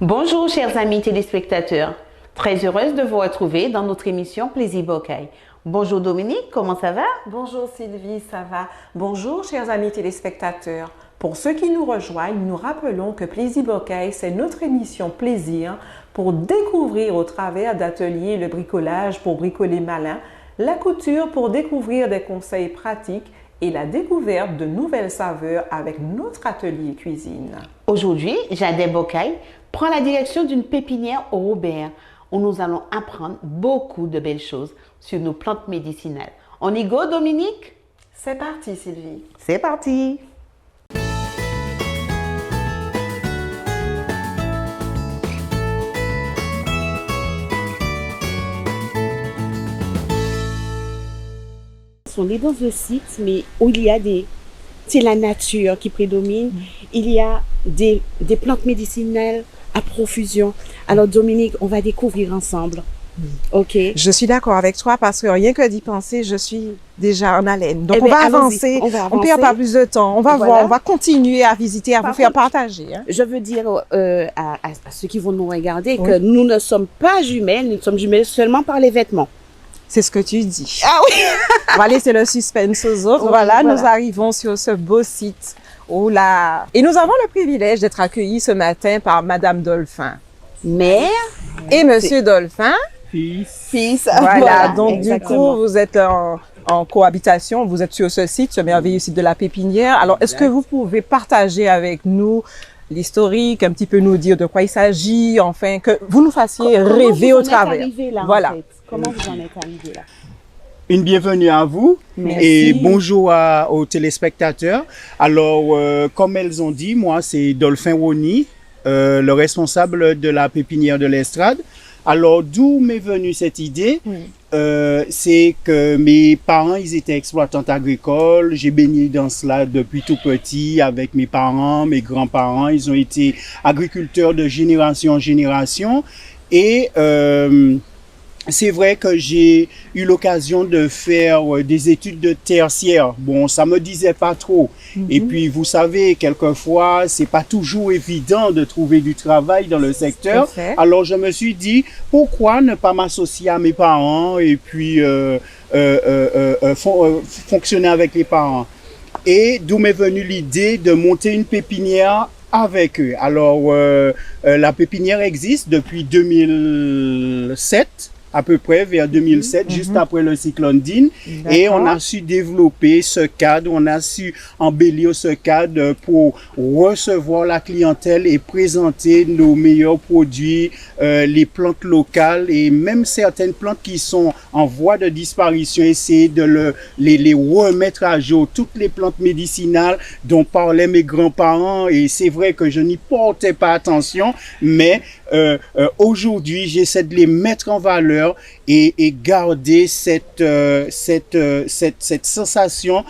Bonjour chers amis téléspectateurs, très heureuse de vous retrouver dans notre émission Plaisir Bocaille. Bonjour Dominique, comment ça va? Bonjour Sylvie, ça va? Bonjour chers amis téléspectateurs. Pour ceux qui nous rejoignent, nous rappelons que Plaisir Bocaille, c'est notre émission Plaisir pour découvrir au travers d'ateliers le bricolage pour bricoler malin, la couture pour découvrir des conseils pratiques et la découverte de nouvelles saveurs avec notre atelier cuisine. Aujourd'hui, Jadelle Bocaille prend la direction d'une pépinière au Robert où nous allons apprendre beaucoup de belles choses sur nos plantes médicinales. On y go, Dominique? C'est parti, Sylvie. C'est parti! On est dans un site, mais où il y a c'est la nature qui prédomine. Il y a des plantes médicinales à profusion. Alors Dominique, on va découvrir ensemble. Ok. Je suis d'accord avec toi parce que rien que d'y penser, je suis déjà en haleine. Donc on va avancer, on ne perd pas plus de temps. On va voir, on va continuer à visiter, à vous faire partager. Hein. Je veux dire à ceux qui vont nous regarder que nous ne sommes pas jumelles, nous sommes jumelles seulement par les vêtements. C'est ce que tu dis. Ah oui. On va laisser le suspense aux autres. Voilà, nous arrivons sur ce beau site. Oh là. Et nous avons le privilège d'être accueillis ce matin par Madame Dolphin. Mère. Et Monsieur Dolphin. Fils. Voilà, donc exactement. Du coup, vous êtes en cohabitation, vous êtes sur ce site, ce merveilleux site de la pépinière. Alors, est-ce que vous pouvez partager avec nous l'historique, un petit peu nous dire de quoi il s'agit, enfin, que vous nous fassiez rêver au travers. Là, voilà. En fait. Comment vous en êtes arrivé là? Une bienvenue à vous. Merci. Et bonjour aux téléspectateurs. Alors, comme elles ont dit, moi, c'est Dolphin Rony, le responsable de la pépinière de l'Estrade. Alors, d'où m'est venue cette idée? C'est que mes parents, ils étaient exploitants agricoles. J'ai baigné dans cela depuis tout petit avec mes parents, mes grands-parents. Ils ont été agriculteurs de génération en génération. Et c'est vrai que j'ai eu l'occasion de faire des études de tertiaire. Bon, ça me disait pas trop. Et puis, vous savez, quelquefois, c'est pas toujours évident de trouver du travail dans le secteur. Alors, je me suis dit, pourquoi ne pas m'associer à mes parents et puis fonctionner avec les parents. Et d'où m'est venue l'idée de monter une pépinière avec eux. Alors, la pépinière existe depuis 2007. À peu près vers 2007, juste après le cyclone Dean. Et on a su développer ce cadre, on a su embellir ce cadre pour recevoir la clientèle et présenter nos meilleurs produits, les plantes locales et même certaines plantes qui sont en voie de disparition, essayer de les remettre à jour. Toutes les plantes médicinales dont parlaient mes grands-parents, et c'est vrai que je n'y portais pas attention, mais aujourd'hui, j'essaie de les mettre en valeur et garder cette sensation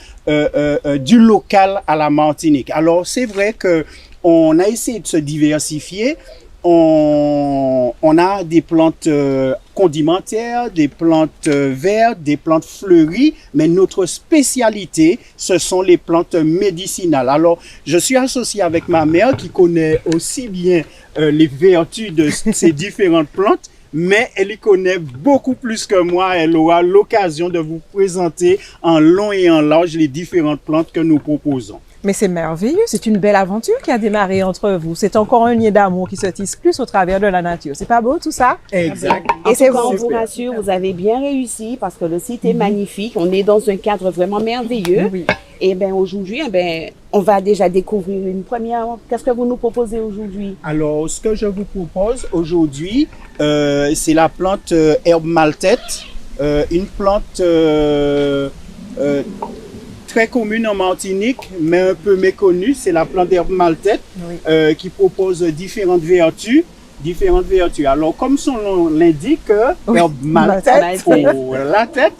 du local à la Martinique. Alors, c'est vrai que on a essayé de se diversifier. On a des plantes condimentaires, des plantes vertes, des plantes fleuries, mais notre spécialité, ce sont les plantes médicinales. Alors, je suis associé avec ma mère qui connaît aussi bien les vertus de ces différentes plantes, mais elle y connaît beaucoup plus que moi. Elle aura l'occasion de vous présenter en long et en large les différentes plantes que nous proposons. Mais c'est merveilleux, c'est une belle aventure qui a démarré entre vous. C'est encore un lien d'amour qui se tisse plus au travers de la nature. C'est pas beau tout ça? Exact. Et c'est on vous rassure, vous avez bien réussi parce que le site est magnifique. On est dans un cadre vraiment merveilleux. Oui. Et bien aujourd'hui, on va déjà découvrir une première. Qu'est-ce que vous nous proposez aujourd'hui? Alors, ce que je vous propose aujourd'hui, c'est la plante herbe maltaite, une plante très commune en Martinique, mais un peu méconnue. C'est la plante d'herbe maltaite qui propose différentes vertus. Alors, comme son nom l'indique, herbe maltaite pour la tête.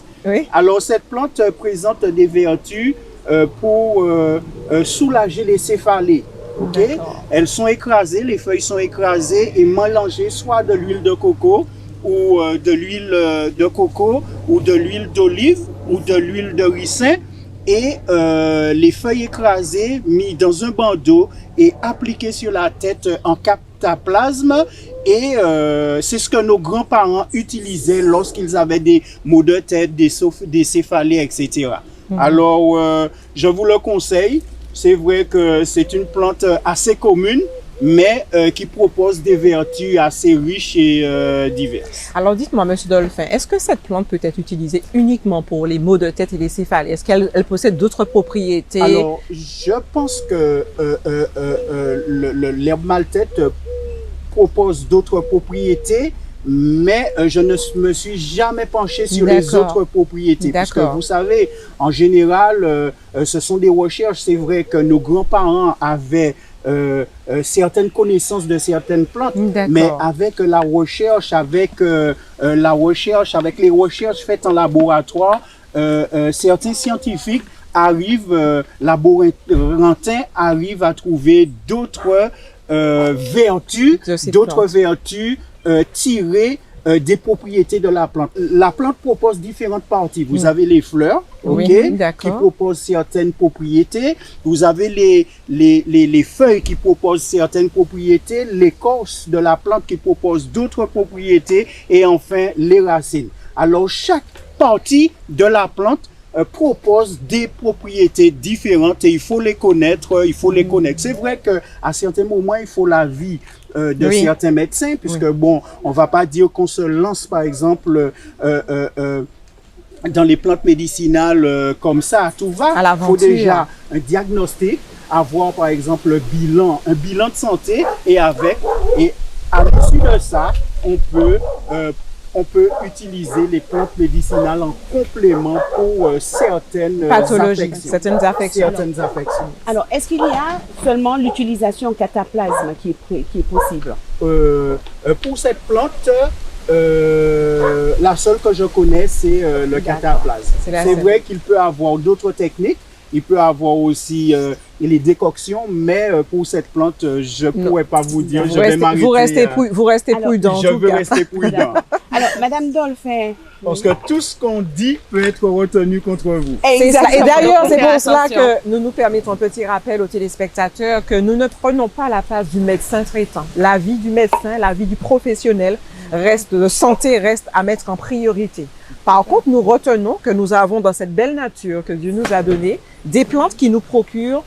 Alors, cette plante présente des vertus pour soulager les céphalées. Elles sont écrasées, les feuilles sont écrasées et mélangées soit de l'huile de coco ou de l'huile de coco ou de l'huile d'olive ou de l'huile de ricin. Et les feuilles écrasées mises dans un bandeau et appliquées sur la tête en cataplasme et c'est ce que nos grands-parents utilisaient lorsqu'ils avaient des maux de tête, des céphalées, etc. Alors, je vous le conseille. C'est vrai que c'est une plante assez commune, mais qui propose des vertus assez riches et diverses. Alors dites-moi, Monsieur Dolphin, est-ce que cette plante peut être utilisée uniquement pour les maux de tête et les céphalées? Est-ce qu'elle possède d'autres propriétés? Alors, je pense que l'herbe maltaite propose d'autres propriétés, mais je ne me suis jamais penché sur les autres propriétés. Parce que vous savez, en général, ce sont des recherches. C'est vrai que nos grands-parents avaient certaines connaissances de certaines plantes, mais avec la recherche, avec les recherches faites en laboratoire, certains scientifiques laborantins arrivent à trouver d'autres vertus tirées des propriétés de la plante. La plante propose différentes parties. Vous avez les fleurs, qui proposent certaines propriétés. Vous avez les feuilles qui proposent certaines propriétés, l'écorce de la plante qui propose d'autres propriétés et enfin les racines. Alors chaque partie de la plante propose des propriétés différentes et il faut les connaître, C'est vrai que à certains moments, il faut l'avis de certains médecins, puisque bon, on va pas dire qu'on se lance par exemple dans les plantes médicinales comme ça à tout va. Il faut déjà un diagnostic, avoir par exemple un bilan de santé et à l'issue de ça, on peut utiliser les plantes médicinales en complément pour certaines pathologies, certaines affections. Alors, est-ce qu'il y a seulement l'utilisation en cataplasme qui est possible? Pour cette plante, la seule que je connais, c'est le cataplasme. C'est vrai qu'il peut avoir d'autres techniques. Il peut avoir aussi les décoctions, mais pour cette plante, je ne pourrais pas vous dire. Vous restez prudent. Je veux rester prudent. Alors, Madame Dolphin. Parce que tout ce qu'on dit peut être retenu contre vous. Et d'ailleurs, c'est pour cela que nous nous permettons un petit rappel aux téléspectateurs que nous ne prenons pas la place du médecin traitant. La vie du médecin, la vie du professionnel de santé reste à mettre en priorité. Par contre, nous retenons que nous avons dans cette belle nature que Dieu nous a donnée des plantes qui nous procurent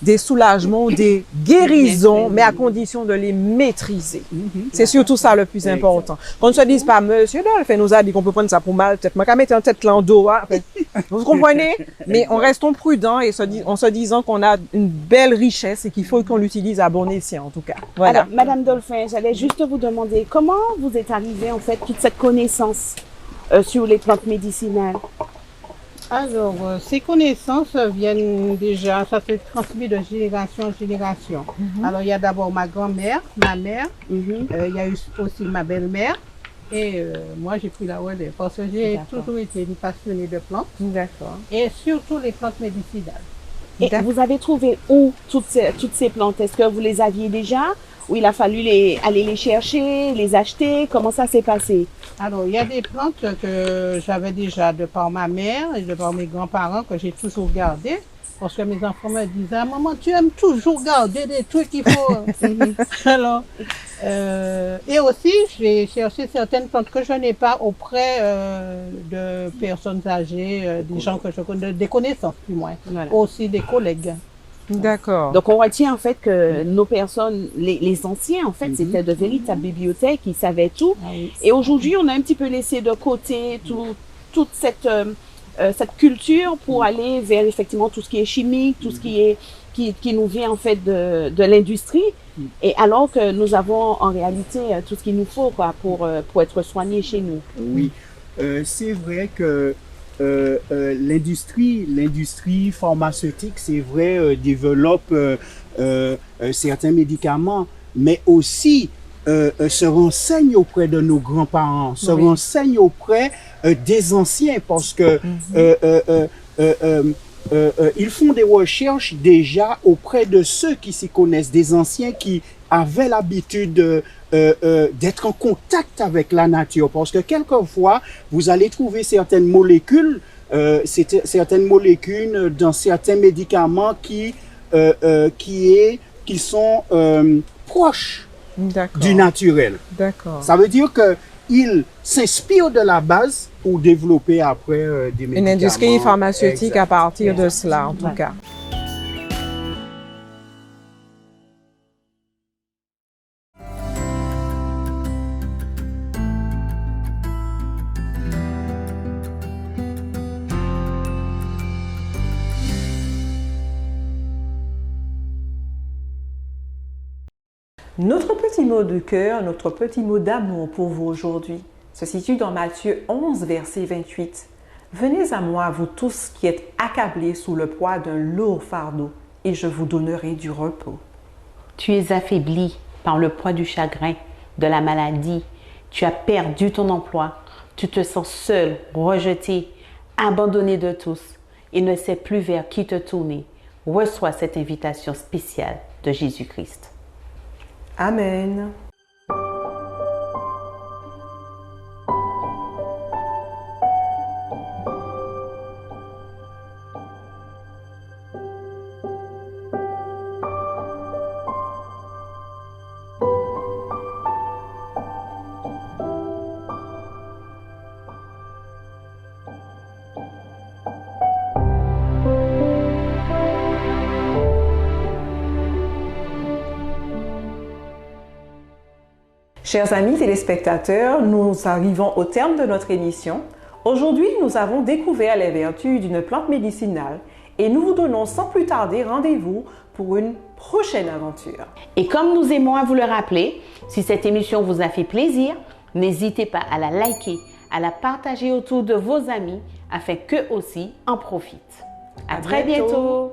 des soulagements, des guérisons, mais à condition de les maîtriser. C'est surtout ça le plus important. Qu'on ne se dise pas, Monsieur Dolphin nous a dit qu'on peut prendre ça pour mal, peut-être moi qu'à mettre en tête là en dos. Vous comprenez? Mais on restons prudents et en se disant qu'on a une belle richesse et qu'il faut qu'on l'utilise à bon escient en tout cas. Voilà. Alors, Madame Dolphin, j'allais juste vous demander comment vous êtes arrivée en fait toute cette connaissance sur les plantes médicinales? Alors, ces connaissances viennent déjà, ça se transmet de génération en génération. Alors, il y a d'abord ma grand-mère, ma mère, il y a eu aussi ma belle-mère, et moi j'ai pris la relève parce que j'ai toujours été une passionnée de plantes. Et surtout les plantes médicinales. Et vous avez trouvé où toutes ces plantes? Est-ce que vous les aviez déjà? Ou il a fallu aller les chercher, les acheter? Comment ça s'est passé? Alors, il y a des plantes que j'avais déjà de par ma mère et de par mes grands-parents que j'ai toujours gardées. Parce que mes enfants me disaient, ah, maman, tu aimes toujours garder des trucs qu'il faut. Alors, et aussi, j'ai cherché certaines plantes que je n'ai pas auprès de personnes âgées, des gens que je connais, des connaissances du moins, aussi des collègues. D'accord. Donc, on retient en fait que nos personnes, les anciens, en fait, c'était de véritables bibliothèques, ils savaient tout. Et aujourd'hui, on a un petit peu laissé de côté toute cette culture pour aller vers effectivement tout ce qui est chimique, tout ce qui nous vient en fait de l'industrie. Et alors que nous avons en réalité tout ce qu'il nous faut pour être soignés chez nous. Oui, c'est vrai que l'industrie pharmaceutique, c'est vrai, développe certains médicaments, mais aussi se renseigne auprès de nos grands-parents, se renseigne auprès des anciens, parce que ils font des recherches déjà auprès de ceux qui s'y connaissent, des anciens qui avaient l'habitude d'être en contact avec la nature, parce que quelquefois vous allez trouver certaines molécules dans certains médicaments qui sont proches D'accord. du naturel. D'accord. Ça veut dire qu'il s'inspire de la base pour développer après des médicaments. Une industrie pharmaceutique Exact. à partir de cela, en tout cas. Notre petit mot de cœur, notre petit mot d'amour pour vous aujourd'hui se situe dans Matthieu 11, verset 28. Venez à moi, vous tous qui êtes accablés sous le poids d'un lourd fardeau, et je vous donnerai du repos. Tu es affaibli par le poids du chagrin, de la maladie. Tu as perdu ton emploi. Tu te sens seul, rejeté, abandonné de tous et ne sais plus vers qui te tourner. Reçois cette invitation spéciale de Jésus-Christ. Amen. Chers amis téléspectateurs, nous arrivons au terme de notre émission. Aujourd'hui, nous avons découvert les vertus d'une plante médicinale et nous vous donnons sans plus tarder rendez-vous pour une prochaine aventure. Et comme nous aimons à vous le rappeler, si cette émission vous a fait plaisir, n'hésitez pas à la liker, à la partager autour de vos amis afin qu'eux aussi en profitent. À très bientôt.